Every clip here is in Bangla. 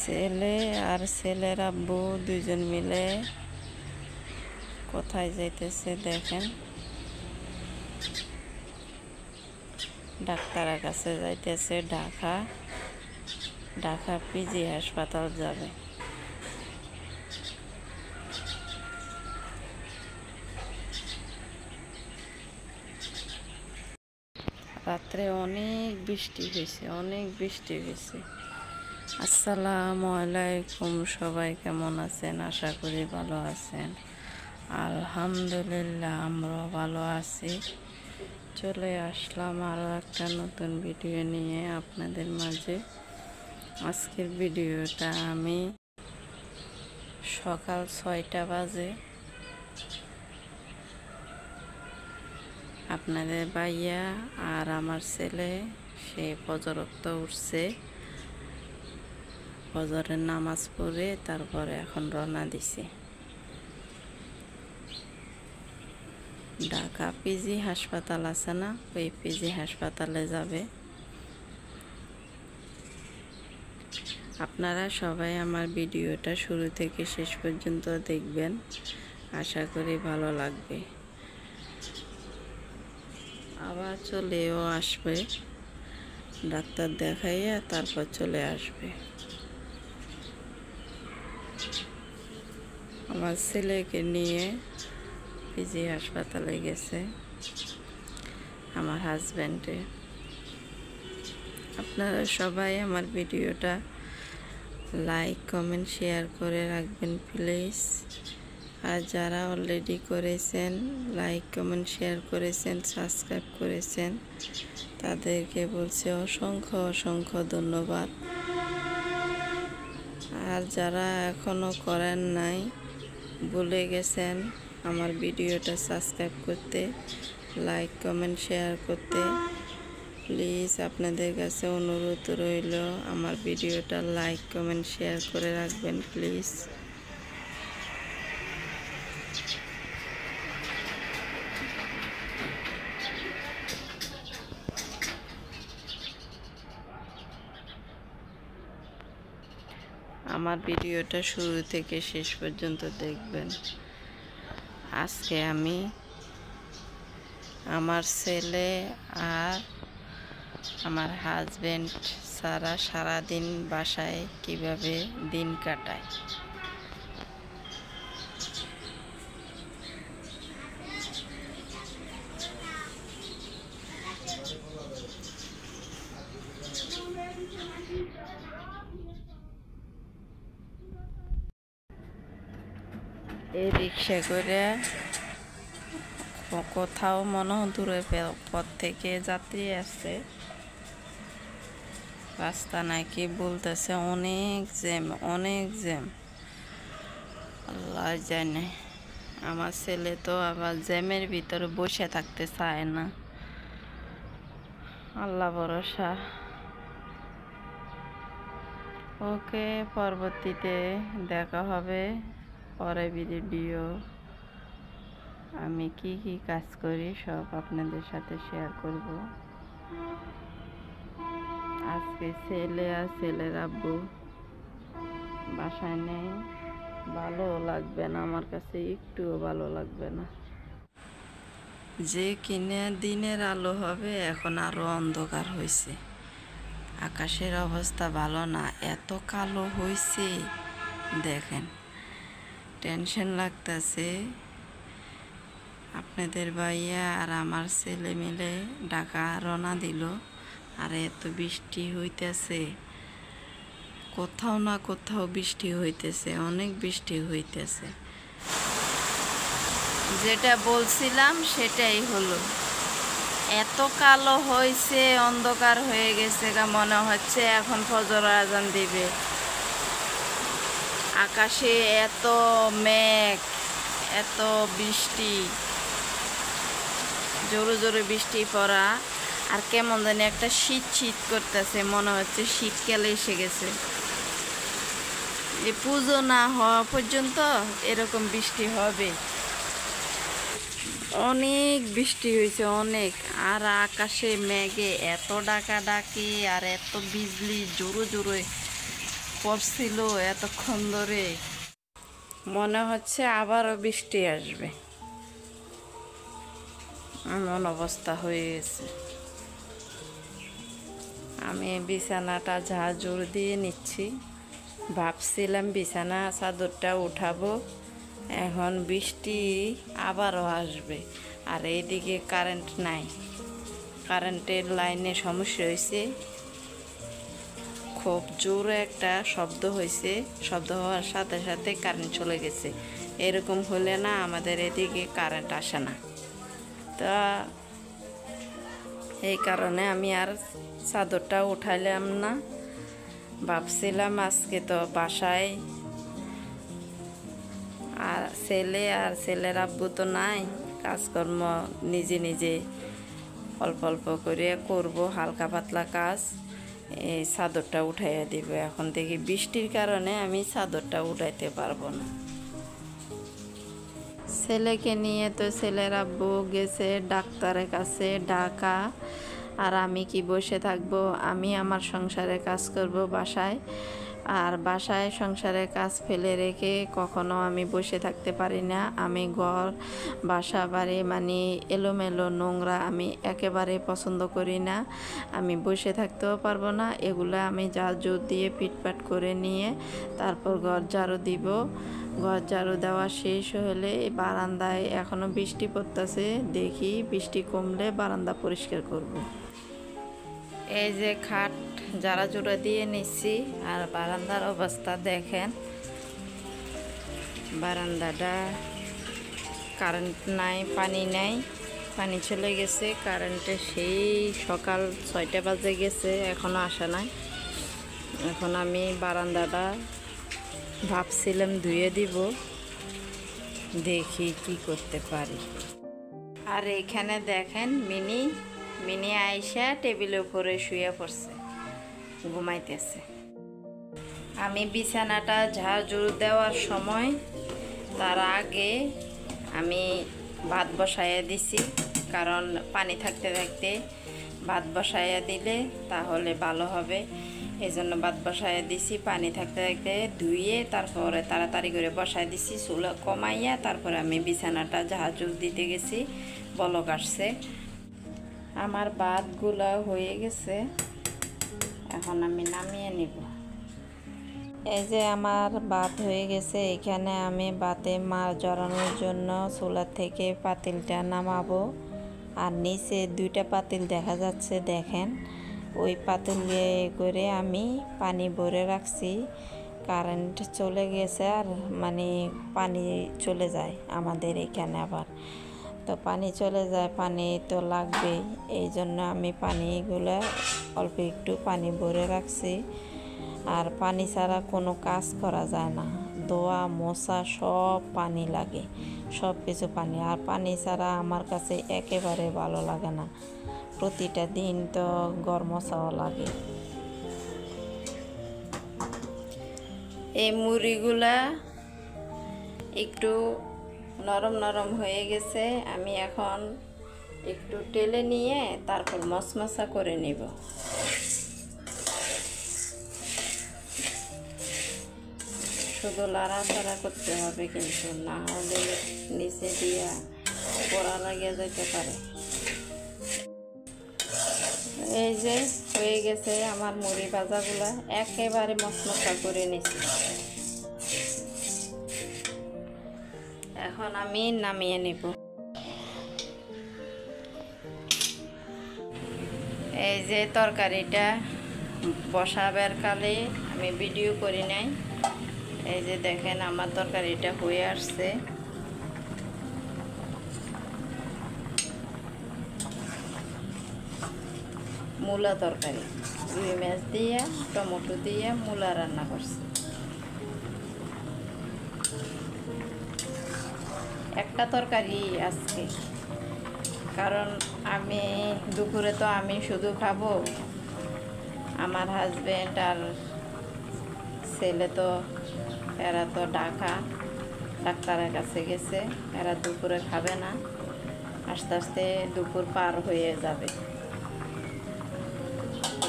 ছেলে আর ছেলের আব্বু দুইজন মিলে কোথায় যাইতেছে দেখেন। ডাক্তারের কাছে যাইতেছে, ঢাকা পিজি হাসপাতাল যাবে। রাত্রে অনেক বৃষ্টি হয়েছে। আসসালামু আলাইকুম, সবাই কেমন আছেন? আশা করি ভালো আছেন। আলহামদুলিল্লাহ, আমরাও ভালো আছি। চলে আসলাম আরও একটা নতুন ভিডিও নিয়ে আপনাদের মাঝে। আজকের ভিডিওটা আমি সকাল 6টা বাজে আপনাদের ভাইয়া আর আমার ছেলে সে ফজরত উঠছে, ফজরের নামাজ পড়ে তারপরে এখন রওনা দিছে। ঢাকা পিজি হাসপাতাল আছে না, ওই পিজি হাসপাতালে যাবে। আপনারা সবাই আমার ভিডিওটা শুরু থেকে শেষ পর্যন্ত দেখবেন, আশা করি ভালো লাগবে। আবার চলেও আসবে, ডাক্তার দেখাইয়া তারপর চলে আসবে। আমার ছেলেকে নিয়ে পিজি হাসপাতালে গেছে আমার হাজব্যান্ডে। আপনারা সবাই আমার ভিডিওটা লাইক কমেন্ট শেয়ার করে রাখবেন প্লিজ। আর যারা অলরেডি করেছেন, লাইক কমেন্ট শেয়ার করেছেন, সাবস্ক্রাইব করেছেন, তাদেরকে বলছি অসংখ্য ধন্যবাদ। আর যারা এখনও করেন নাই, ভুলে গেছেন আমার ভিডিওটা সাবস্ক্রাইব করতে, লাইক কমেন্ট শেয়ার করতে, প্লিজ আপনাদের কাছে অনুরোধ রইল আমার ভিডিওটা লাইক কমেন্ট শেয়ার করে রাখবেন প্লিজ। আমার ভিডিওটা শুরু থেকে শেষ পর্যন্ত দেখবেন। আজকে আমি আমার ছেলে আর আমার হাজব্যান্ড ছাড়া সারাদিন বাসায় কিভাবে দিন কাটায়। এই রিক্সা করে কোথাও মনে দূরে পথ থেকে যাত্রী আসছে, রাস্তা নাকি বলতেছে অনেক জ্যাম, আল্লাহ জানে। আমার ছেলে তো আবার জ্যামের ভিতরে বসে থাকতে চায় না, আল্লাহ ভরসা। ওকে, পরবর্তীতে দেখা হবে পরে ভিডিও। আমি কি কাজ করি সব আপনাদের সাথে শেয়ার করব। আজকে ছেলে আর ছেলের আব্বু বাসায় নেই, ভালো লাগবে না, আমার কাছে একটুও ভালো লাগবে না। যে কিনে দিনের আলো হবে, এখন আরো অন্ধকার হয়েছে। আকাশের অবস্থা ভালো না, এত কালো হয়েছে দেখেন, টেনশন লাগতেছে। আপনাদের ভাইয়া আর আমার ছেলে মিলে ঢাকা রওনা দিল, আর এত বৃষ্টি হইতেছে, কোথাও না কোথাও বৃষ্টি হইতেছে, অনেক বৃষ্টি হইতেছে। যেটা বলছিলাম সেটাই হলো, এত কালো হয়েছে, অন্ধকার হয়ে গেছে, মনে হচ্ছে এখন ফজর আজান দিবে। আকাশে এত মেঘ, এত বৃষ্টি, জোরে বৃষ্টি পড়া, আর কেমন জানি একটা শীত করতেছে, মনে হচ্ছে শীতকালে এসে গেছে। এই পুজো না হওয়া পর্যন্ত এরকম বৃষ্টি হবে। অনেক বৃষ্টি হয়েছে অনেক, আর আকাশে মেঘে এত ডাকাডাকি আর এত বিজলি জোরে পড়ছিল এতক্ষণ ধরে, মনে হচ্ছে আবারও বৃষ্টি আসবে, এমন অবস্থা হয়ে গেছে। আমি বিছানাটা ঝাড় দিয়ে নিচ্ছি। ভাবছিলাম বিছানা চাদরটা উঠাবো, এখন বৃষ্টি আবারও আসবে। আর এইদিকে কারেন্ট নাই, কারেন্টের লাইনে সমস্যা হয়েছে, খুব জোরে একটা শব্দ হয়েছে, শব্দ হওয়ার সাথে সাথে কারেন্ট চলে গেছে। এরকম হলে না আমাদের এদিকে কারেন্ট আসে না। তা এই কারণে আমি আর চাদরটা উঠাইলাম না। ভাবছিলাম আজকে তো বাসায় আর ছেলের আব্বু তো নাই, কাজকর্ম নিজে নিজে অল্প অল্প করে করব, হালকা পাতলা কাজ। এই চাদরটা উঠাইয়া দিব। এখন দেখি বৃষ্টির কারণে আমি চাদরটা উঠাইতে পারবো না। ছেলেকে নিয়ে তো ছেলের আব্বু গেছে ডাক্তারের কাছে ঢাকা, আর আমি কি বসে থাকবো? আমি আমার সংসারে কাজ করব বাসায়, আর বাসায় সংসারের কাজ ফেলে রেখে কখনো আমি বসে থাকতে পারি না। আমি ঘর বাসা বাড়ি মানে এলোমেলো নোংরা আমি একেবারে পছন্দ করি না। আমি বসে থাকতেও পারবো না। এগুলো আমি ঝাড়ু দিয়ে পিটপাট করে নিয়ে তারপর ঘর ঝাড়ু দিব। ঘর ঝাড়ু দেওয়া শেষ হলে বারান্দায় এখনো বৃষ্টি পড়তেছে, দেখি বৃষ্টি কমলে বারান্দা পরিষ্কার করব। এই যে খাট ঝাড়া দিয়ে নিচ্ছি, আর বারান্দার অবস্থা দেখেন। বারান্দাটা কারেন্ট নাই, পানি নাই, পানি চলে গেছে। কারেন্টে সেই সকাল 6টা বাজে গেছে, এখনো আসা নাই। এখন আমি বারান্দাটা ভাবছিলাম ধুয়ে দিব, দেখি কি করতে পারি। আর এখানে দেখেন মিনি আয়শা টেবিলের উপরে শুয়ে পড়ছে, ঘুমাইতেছে। আমি বিছানাটা ঝাড়ু দেওয়ার সময় তার আগে আমি ভাত বসাইয়া দিছি, কারণ পানি থাকতে থাকতে ভাত বসাইয়া দিলে তাহলে ভালো হবে। এই জন্য ভাত বসাইয়া দিছি, পানি থাকতে থাকতে ধুয়ে তারপরে তাড়াতাড়ি করে বসাই দিছি চুলা কমাইয়া। তারপরে আমি বিছানাটা ঝাড়ু দিতে গেছি, বলক আসছে। আমার ভাতগুলো হয়ে গেছে, এখন আমি নামিয়ে নিব। এই যে আমার ভাত হয়ে গেছে। এখানে আমি ভাতে মাছ জড়ানোর জন্য চুলা থেকে পাতিলটা নামাবো। আর নিচে 2টা পাতিল দেখা যাচ্ছে, দেখেন। ওই পাতিলে করে আমি পানি ভরে রাখছি। কারেন্ট চলে গেছে, আর মানে পানি চলে যায় আমাদের এখানে আবার। তো পানি চলে যায়, পানি তো লাগবেই। এই জন্য আমি পানিগুলো অল্প একটু পানি ভরে রাখছি। আর পানি ছাড়া কোনো কাজ করা যায় না, ধোয়া মোছা সব পানি লাগে, সব কিছু পানি। আর পানি ছাড়া আমার কাছে একেবারে ভালো লাগে না। প্রতিটা দিন তো ঘর মোছাও লাগে। এই মুড়িগুলা একটু নরম নরম হয়ে গেছে, আমি এখন একটু টেলে নিয়ে তারপর মশমশা করে নিব। শুধু লাড়াচাড়া করতে হবে, কিন্তু না হলে নিচে দিয়া পোড়া লাগিয়ে যেতে পারে। এই যে হয়ে গেছে আমার মুড়ি ভাজাগুলা, একেবারে মশমশা করে নিছি। এখন আমি নামিয়ে নিব। এই যে তরকারিটা বসাবার কালে আমি ভিডিও করি নাই। এই যে দেখেন আমার তরকারিটা হয়ে আসছে। মূলা তরকারি, রুই মাছ দিয়ে টমেটো দিয়ে মূলা রান্না করছি। একটা তরকারি আজকে, কারণ আমি দুপুরে তো আমি শুধু খাবো। আমার হাজবেন্ড আর ছেলে তো এরা তো ডাক্তারের কাছে গেছে, এরা দুপুরে খাবে না। আস্তে আস্তে দুপুর পার হয়ে যাবে,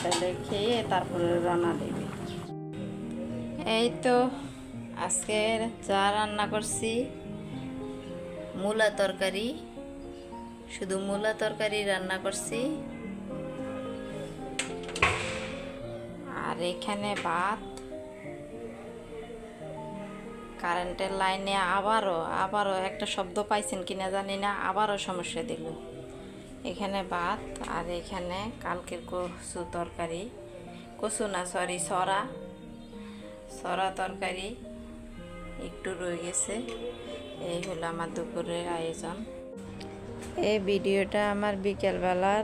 তাহলে খেয়ে তারপরে রান্না দেবে। এই তো আজকে যা রান্না করছি, মূলা তরকারি, শুধু মূলা তরকারি রান্না করছি। আর এখানে ভাত। কারেন্টের লাইনে আবারও একটা শব্দ পাইছেন কিনা জানি না, আবারও সমস্যা দিল। এখানে ভাত, আর এখানে কালকের কচু তরকারি, কচু না সরি সরা তরকারি একটু রয়ে গেছে। এই হলো আমার দুপুরের আয়োজন। এই ভিডিওটা আমার বিকেলবেলার।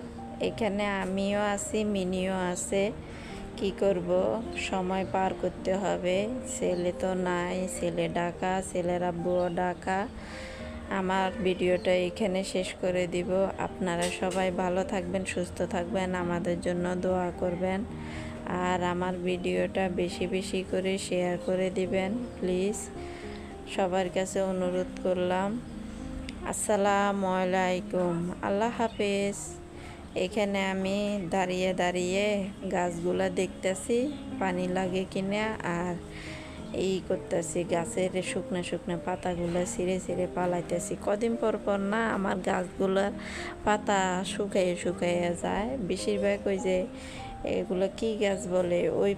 এখানে আমিও আছি, মিনিও আছে। কি করব, সময় পার করতে হবে। ছেলে তো নাই, ছেলে ডাকা, ছেলের আব্বুও ডাকা। আমার ভিডিওটা এখানে শেষ করে দিব। আপনারা সবাই ভালো থাকবেন, সুস্থ থাকবেন, আমাদের জন্য দোয়া করবেন। আর আমার ভিডিওটা বেশি বেশি করে শেয়ার করে দিবেন প্লিজ, সবার কাছে অনুরোধ করলাম। আসসালামু আলাইকুম, আল্লাহ হাফেজ। এখানে আমি দাঁড়িয়ে দাঁড়িয়ে গাছগুলা দেখতেছি পানি লাগে কিনা, আর এই করতেছি গাছের শুকনো শুকনো পাতাগুলো ছিঁড়ে ছিঁড়ে পালাইতেছি। কদিন পর পর না আমার গাছগুলোর পাতা শুকাইয়ে যায়। বেশিরভাগ ওই যে এগুলো কি গাছ বলে, ওই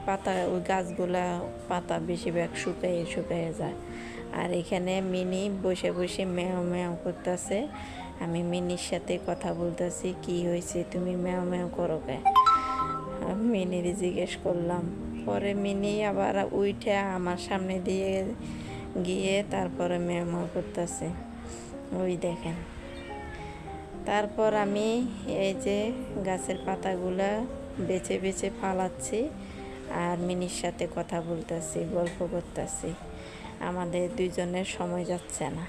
গাছগুলা পাতা বেশিরভাগ শুকাইয়ে যায়। আর এখানে মিনি বসে বসে ম্যাও ম্যাও করতেছে। আমি মিনির সাথে কথা বলতেছি, কি হয়েছে তুমি ম্যাও ম্যাও করো কে? মিনির জিজ্ঞেস করলাম। পরে মিনি আবার উঠে আমার সামনে দিয়ে গিয়ে তারপরে ম্যাও ম্যাও করতেছে, ওই দেখেন। তারপর আমি এই যে গাছের পাতাগুলা বেছে বেছে ফালাচ্ছি, আর মিনির সাথে কথা বলতেছি, গল্প করতেছি। আমাদের দুইজনের সময় যাচ্ছে না।